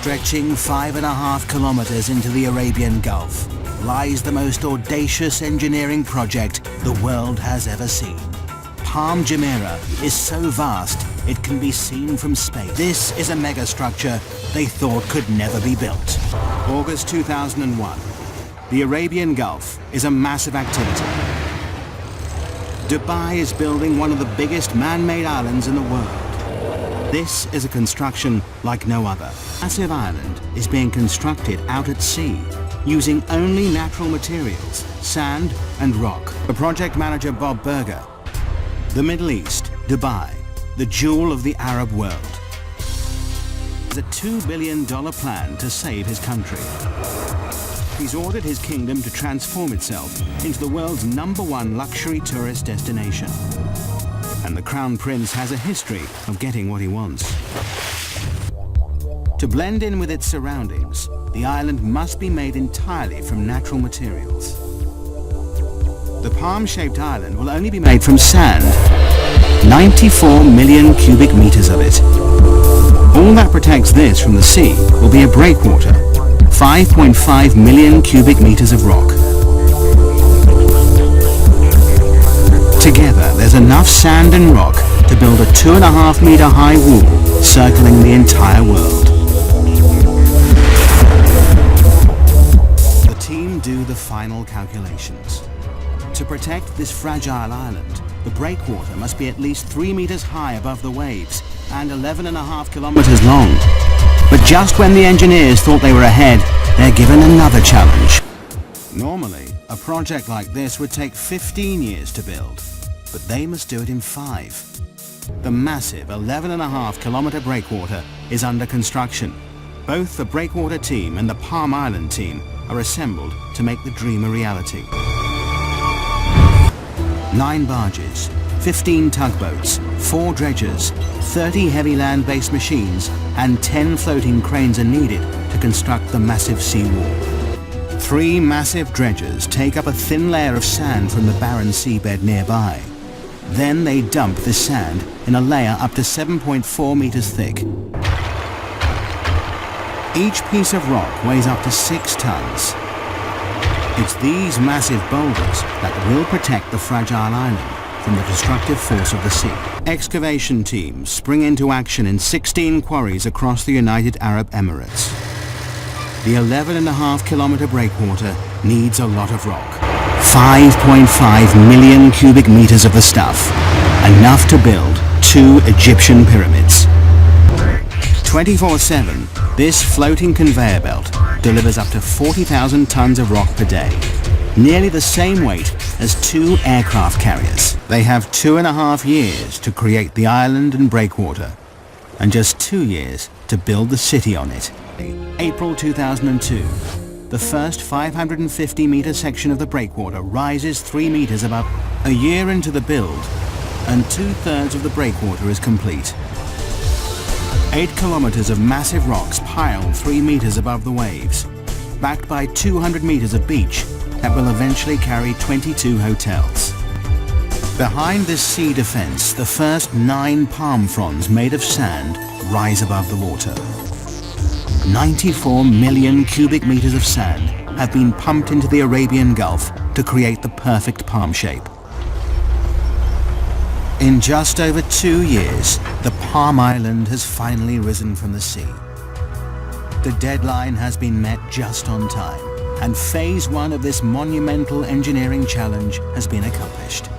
Stretching 5.5 kilometers into the Arabian Gulf lies the most audacious engineering project the world has ever seen. Palm Jumeirah is so vast it can be seen from space. This is a megastructure they thought could never be built. August 2001. The Arabian Gulf is a massive activity. Dubai is building one of the biggest man-made islands in the world. This is a construction like no other. Massive island is being constructed out at sea using only natural materials, sand and rock. The project manager Bob Berger. The Middle East, Dubai, the jewel of the Arab world. There's a $2 billion plan to save his country. He's ordered his kingdom to transform itself into the world's #1 luxury tourist destination. And the Crown Prince has a history of getting what he wants. To blend in with its surroundings, the island must be made entirely from natural materials. The palm-shaped island will only be made from sand, 94 million cubic meters of it. All that protects this from the sea will be a breakwater, 5.5 million cubic meters of rock. Together, there's enough sand and rock to build a 2.5 meter high wall circling the entire world. The team do the final calculations. To protect this fragile island, the breakwater must be at least 3 meters high above the waves and 11.5 kilometers long. But just when the engineers thought they were ahead, they're given another challenge. Normally, a project like this would take 15 years to build, but they must do it in 5. The massive 11.5 kilometer breakwater is under construction. Both the breakwater team and the Palm Island team are assembled to make the dream a reality. 9 barges, 15 tugboats, 4 dredgers, 30 heavy land-based machines and 10 floating cranes are needed to construct the massive seawall. 3 massive dredgers take up a thin layer of sand from the barren seabed nearby. Then they dump this sand in a layer up to 7.4 meters thick. Each piece of rock weighs up to 6 tons. It's these massive boulders that will protect the fragile island from the destructive force of the sea. Excavation teams spring into action in 16 quarries across the United Arab Emirates. The 11.5 kilometer breakwater needs a lot of rock. 5.5 million cubic meters of the stuff, enough to build 2 Egyptian pyramids. 24/7, this floating conveyor belt delivers up to 40,000 tons of rock per day, nearly the same weight as 2 aircraft carriers. They have 2.5 years to create the island and breakwater, and just 2 years to build the city on it. April 2002, the first 550-meter section of the breakwater rises 3 meters above. A year into the build, and 2/3 of the breakwater is complete. 8 kilometers of massive rocks piled 3 meters above the waves, backed by 200 meters of beach that will eventually carry 22 hotels. Behind this sea defense, the first 9 palm fronds made of sand rise above the water. 94 million cubic meters of sand have been pumped into the Arabian Gulf to create the perfect palm shape. In just over 2 years, the Palm Island has finally risen from the sea. The deadline has been met just on time, and phase 1 of this monumental engineering challenge has been accomplished.